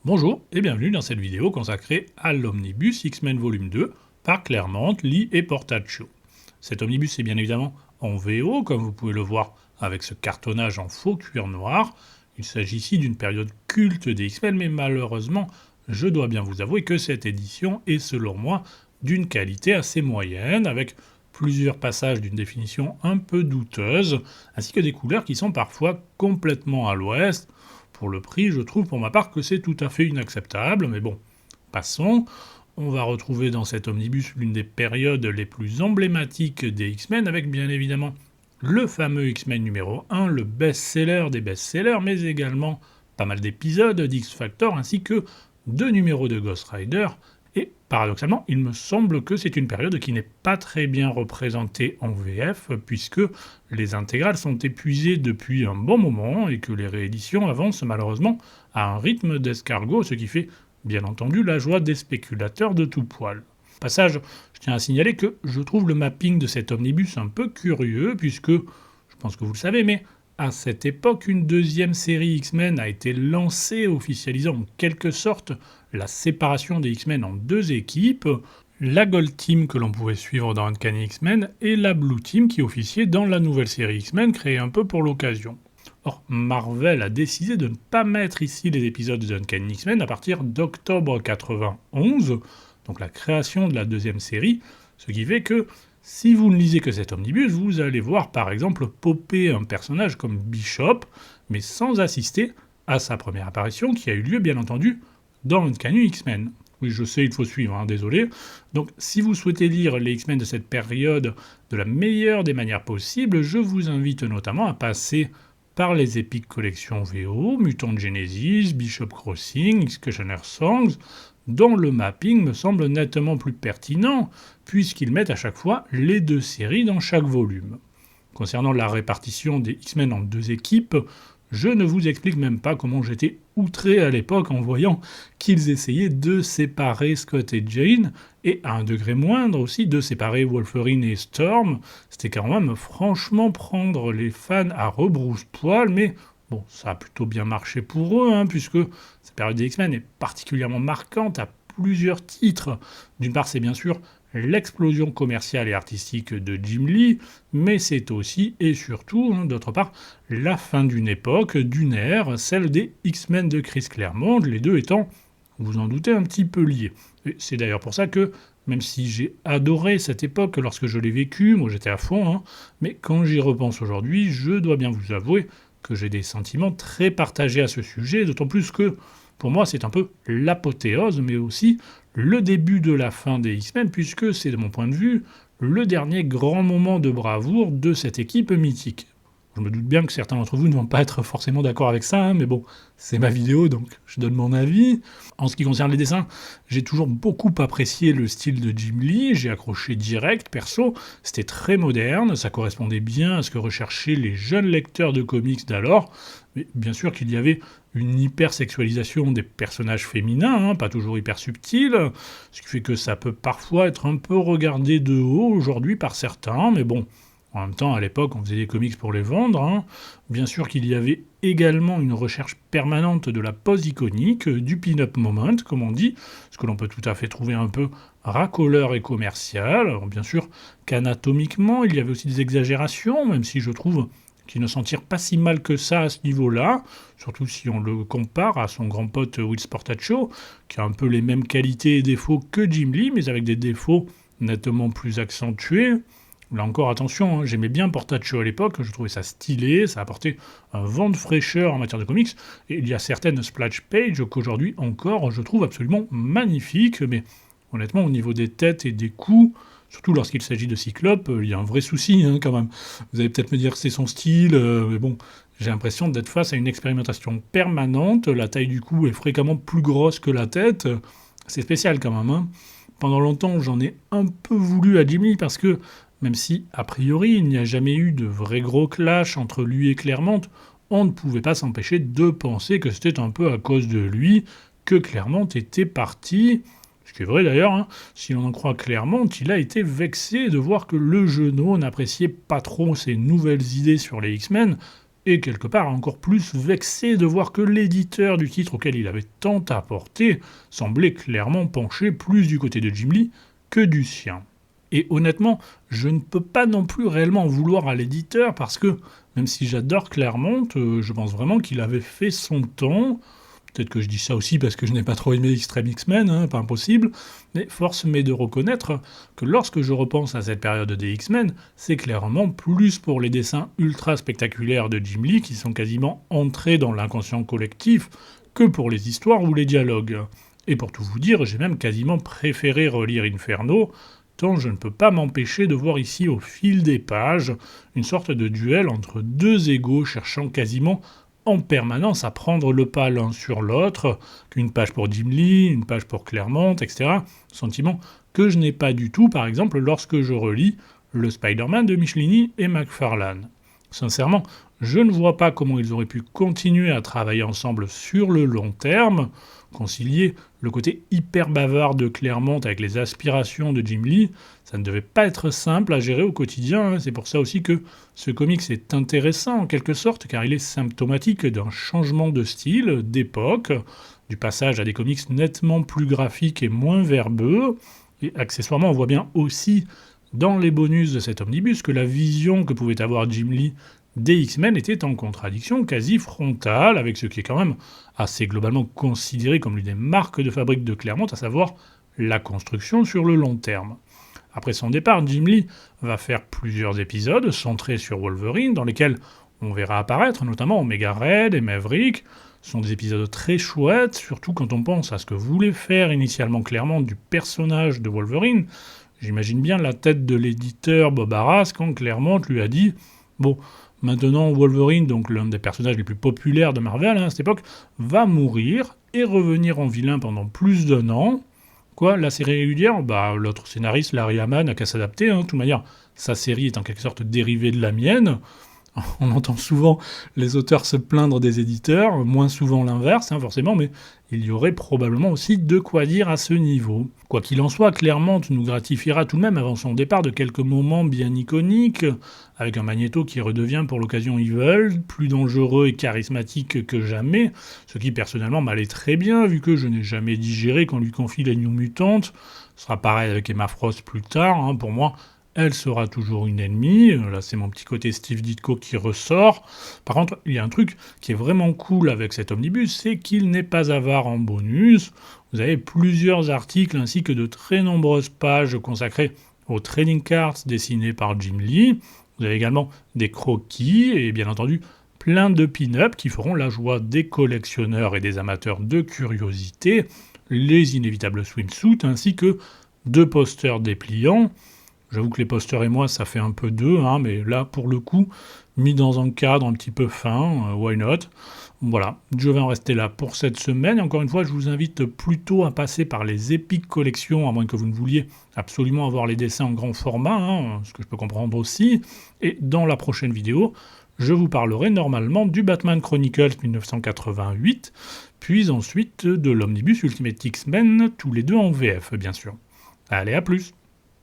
Bonjour et bienvenue dans cette vidéo consacrée à l'Omnibus X-Men Volume 2 par Claremont, Lee et Portaccio. Cet omnibus est bien évidemment en VO, comme vous pouvez le voir avec ce cartonnage en faux cuir noir. Il s'agit ici d'une période culte des X-Men, mais malheureusement, je dois bien vous avouer que cette édition est selon moi d'une qualité assez moyenne, avec plusieurs passages d'une définition un peu douteuse, ainsi que des couleurs qui sont parfois complètement à l'ouest. Pour le prix, je trouve pour ma part que c'est tout à fait inacceptable, mais bon, passons. On va retrouver dans cet omnibus l'une des périodes les plus emblématiques des X-Men, avec bien évidemment le fameux X-Men numéro 1, le best-seller des best-sellers, mais également pas mal d'épisodes d'X-Factor, ainsi que 2 numéros de Ghost Rider. Et paradoxalement, il me semble que c'est une période qui n'est pas très bien représentée en VF, puisque les intégrales sont épuisées depuis un bon moment et que les rééditions avancent malheureusement à un rythme d'escargot, ce qui fait bien entendu la joie des spéculateurs de tout poil. Au passage, je tiens à signaler que je trouve le mapping de cet omnibus un peu curieux, puisque, je pense que vous le savez, mais à cette époque, une deuxième série X-Men a été lancée, officialisant en quelque sorte la séparation des X-Men en deux équipes, la Gold Team que l'on pouvait suivre dans Uncanny X-Men et la Blue Team qui officiait dans la nouvelle série X-Men créée un peu pour l'occasion. Or, Marvel a décidé de ne pas mettre ici les épisodes d'Uncanny X-Men à partir d'octobre 91, donc la création de la deuxième série, ce qui fait que si vous ne lisez que cet omnibus, vous allez voir par exemple popper un personnage comme Bishop, mais sans assister à sa première apparition qui a eu lieu bien entendu dans Uncanny X-Men. Oui, je sais, il faut suivre, hein, désolé. Donc, si vous souhaitez lire les X-Men de cette période de la meilleure des manières possibles, je vous invite notamment à passer par les épiques collections VO, Mutant Genesis, Bishop Crossing, Executioner Songs, dont le mapping me semble nettement plus pertinent, puisqu'ils mettent à chaque fois les deux séries dans chaque volume. Concernant la répartition des X-Men en deux équipes, je ne vous explique même pas comment j'étais outré à l'époque en voyant qu'ils essayaient de séparer Scott et Jane, et à un degré moindre aussi de séparer Wolverine et Storm. C'était quand même franchement prendre les fans à rebrousse-poil, mais bon, ça a plutôt bien marché pour eux, hein, puisque cette période des X-Men est particulièrement marquante à plusieurs titres. D'une part, c'est bien sûr l'explosion commerciale et artistique de Jim Lee, mais c'est aussi et surtout, hein, d'autre part, la fin d'une époque, d'une ère, celle des X-Men de Chris Claremont, les deux étant, vous en doutez, un petit peu liés. Et c'est d'ailleurs pour ça que, même si j'ai adoré cette époque lorsque je l'ai vécue, moi j'étais à fond, hein, mais quand j'y repense aujourd'hui, je dois bien vous avouer que j'ai des sentiments très partagés à ce sujet, d'autant plus que, pour moi, c'est un peu l'apothéose, mais aussi le début de la fin des X-Men, puisque c'est, de mon point de vue, le dernier grand moment de bravoure de cette équipe mythique. Je me doute bien que certains d'entre vous ne vont pas être forcément d'accord avec ça, hein, mais bon, c'est ma vidéo, donc je donne mon avis. En ce qui concerne les dessins, j'ai toujours beaucoup apprécié le style de Jim Lee, j'ai accroché direct, perso, c'était très moderne, ça correspondait bien à ce que recherchaient les jeunes lecteurs de comics d'alors, mais bien sûr qu'il y avait une hypersexualisation des personnages féminins, hein, pas toujours hyper subtile, ce qui fait que ça peut parfois être un peu regardé de haut aujourd'hui par certains, mais bon, en même temps, à l'époque, on faisait des comics pour les vendre, hein. Bien sûr qu'il y avait également une recherche permanente de la pose iconique, du pin-up moment, comme on dit, ce que l'on peut tout à fait trouver un peu racoleur et commercial. Alors, bien sûr qu'anatomiquement, il y avait aussi des exagérations, même si je trouve qu'il ne s'en tire pas si mal que ça à ce niveau-là, surtout si on le compare à son grand pote Will Sportaccio, qui a un peu les mêmes qualités et défauts que Jim Lee, mais avec des défauts nettement plus accentués. Là encore, attention, hein, j'aimais bien Portaccio à l'époque, je trouvais ça stylé, ça apportait un vent de fraîcheur en matière de comics, et il y a certaines splash pages qu'aujourd'hui encore je trouve absolument magnifiques, mais honnêtement, au niveau des têtes et des coups, surtout lorsqu'il s'agit de Cyclope, il y a un vrai souci, hein, quand même. Vous allez peut-être me dire que c'est son style, mais bon, j'ai l'impression d'être face à une expérimentation permanente, la taille du cou est fréquemment plus grosse que la tête, c'est spécial quand même, hein. Pendant longtemps, j'en ai un peu voulu à Jimmy parce que, même si, a priori, il n'y a jamais eu de vrai gros clash entre lui et Claremont, on ne pouvait pas s'empêcher de penser que c'était un peu à cause de lui que Claremont était parti. Ce qui est vrai d'ailleurs, hein, si l'on en croit Claremont, il a été vexé de voir que le Genou n'appréciait pas trop ses nouvelles idées sur les X-Men, et quelque part encore plus vexé de voir que l'éditeur du titre auquel il avait tant apporté semblait clairement pencher plus du côté de Jim Lee que du sien. Et honnêtement, je ne peux pas non plus réellement en vouloir à l'éditeur parce que, même si j'adore Claremont, je pense vraiment qu'il avait fait son temps. Peut-être que je dis ça aussi parce que je n'ai pas trop aimé Extreme X-Men, pas impossible, mais force m'est de reconnaître que lorsque je repense à cette période des X-Men, c'est clairement plus pour les dessins ultra spectaculaires de Jim Lee qui sont quasiment entrés dans l'inconscient collectif que pour les histoires ou les dialogues. Et pour tout vous dire, j'ai même quasiment préféré relire Inferno, tant je ne peux pas m'empêcher de voir ici au fil des pages une sorte de duel entre deux égos cherchant quasiment en permanence à prendre le pas l'un sur l'autre, qu'une page pour Jim Lee, une page pour Claremont, etc. Sentiment que je n'ai pas du tout, par exemple, lorsque je relis le Spider-Man de Michelini et McFarlane. Sincèrement, je ne vois pas comment ils auraient pu continuer à travailler ensemble sur le long terme, concilier le côté hyper bavard de Claremont avec les aspirations de Jim Lee, ça ne devait pas être simple à gérer au quotidien. C'est pour ça aussi que ce comics est intéressant en quelque sorte, car il est symptomatique d'un changement de style, d'époque, du passage à des comics nettement plus graphiques et moins verbeux. Et accessoirement, on voit bien aussi dans les bonus de cet omnibus que la vision que pouvait avoir Jim Lee des X-Men était en contradiction quasi frontale avec ce qui est quand même assez globalement considéré comme l'une des marques de fabrique de Claremont, à savoir la construction sur le long terme. Après son départ, Jim Lee va faire plusieurs épisodes centrés sur Wolverine, dans lesquels on verra apparaître notamment Omega Red et Maverick. Ce sont des épisodes très chouettes, surtout quand on pense à ce que voulait faire initialement Claremont du personnage de Wolverine. J'imagine bien la tête de l'éditeur Bob Arras quand Claremont lui a dit « Bon, maintenant Wolverine, donc l'un des personnages les plus populaires de Marvel à cette époque, va mourir et revenir en vilain pendant plus d'1 an. Quoi, la série régulière ? Bah, l'autre scénariste, Larry Hama, n'a qu'à s'adapter. De toute manière, sa série est en quelque sorte dérivée de la mienne. On entend souvent les auteurs se plaindre des éditeurs, moins souvent l'inverse, forcément, mais il y aurait probablement aussi de quoi dire à ce niveau. Quoi qu'il en soit, Claremont nous gratifiera tout de même avant son départ de quelques moments bien iconiques, avec un Magneto qui redevient pour l'occasion Evil, plus dangereux et charismatique que jamais, ce qui personnellement m'allait très bien, vu que je n'ai jamais digéré qu'on lui confie les New Mutantes. Ce sera pareil avec Emma Frost plus tard, pour moi. Elle sera toujours une ennemie. Là, c'est mon petit côté Steve Ditko qui ressort. Par contre, il y a un truc qui est vraiment cool avec cet omnibus, c'est qu'il n'est pas avare en bonus. Vous avez plusieurs articles ainsi que de très nombreuses pages consacrées aux trading cards dessinés par Jim Lee. Vous avez également des croquis et bien entendu plein de pin-up qui feront la joie des collectionneurs et des amateurs de curiosité, les inévitables swimsuits ainsi que 2 posters dépliants. J'avoue que les posters et moi, ça fait un peu deux, mais là, pour le coup, mis dans un cadre un petit peu fin, why not ? Voilà, je vais en rester là pour cette semaine. Et encore une fois, je vous invite plutôt à passer par les Epic Collections, à moins que vous ne vouliez absolument avoir les dessins en grand format, ce que je peux comprendre aussi. Et dans la prochaine vidéo, je vous parlerai normalement du Batman Chronicles 1988, puis ensuite de l'Omnibus Ultimate X-Men, tous les deux en VF, bien sûr. Allez, à plus!